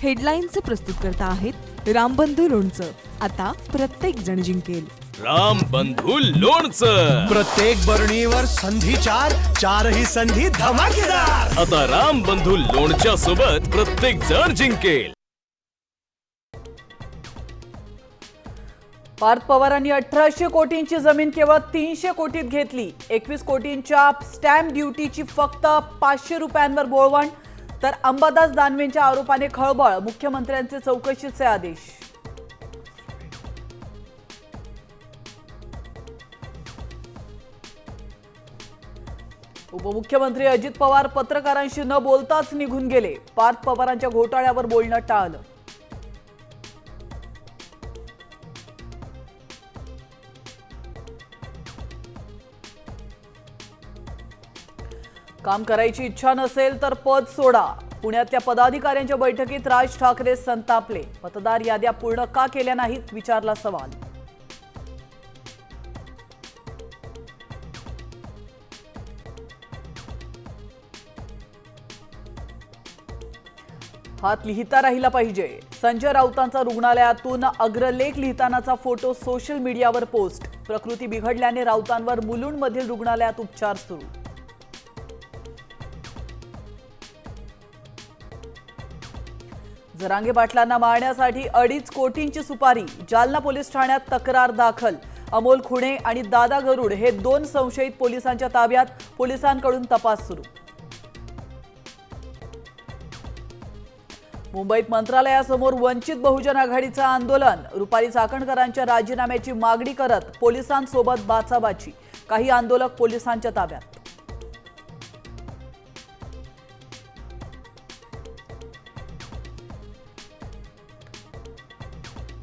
हेडलाईन्सचे प्रस्तुतकर्ता आहेत रामबंधू लोणचं. आता प्रत्येक जण जिंकेल. रामबंधू लोणचं. प्रत्येक बरणीवर संधी चार, चारही संधी धमाकेदार. आता रामबंधू लोणच्या सोबत प्रत्येक जण जिंकेल. पार्थ पवारांनी 1800 कोटींची जमीन केवळ 300 कोटीत घेतली. 21 कोटींच्या स्टॅम्प ड्युटीची फक्त 500 रुपयांवर बोळवण. तर अंबादास दानवेंच्या आरोपाने खळबळ. मुख्यमंत्र्यांचे चौकशीचे आदेश. उपमुख्यमंत्री अजित पवार पत्रकारांशी न बोलताच निघून गेले. पार्थ पवारांच्या घोटाळ्यावर बोलणं टाळलं. काम करायची इच्छा नसेल तर पद सोडा. पुण्यातल्या पदाधिकाऱ्यांच्या बैठकीत राज ठाकरे संतापले. मतदार याद्या पूर्ण का केल्या नाहीत विचारला सवाल. हात लिहिता राहिला पाहिजे. संजय राऊतांचा रुग्णालयातून अग्रलेख लिहितानाचा फोटो सोशल मीडियावर पोस्ट. प्रकृती बिघडल्याने राऊतांवर मुलुंडमधील रुग्णालयात उपचार सुरू. जरांगे पाटलांना मारण्यासाठी 2.5 कोटींची सुपारी. जालना पोलीस ठाण्यात तक्रार दाखल. अमोल खुणे आणि दादा गरुड हे 2 संशयित पोलिसांच्या ताब्यात. पोलिसांकडून तपास सुरू. मुंबईत मंत्रालयासमोर वंचित बहुजन आघाडीचं आंदोलन. रुपाली चाकणकरांच्या राजीनाम्याची मागणी करत पोलिसांसोबत बाचाबाची. काही आंदोलक पोलिसांच्या ताब्यात.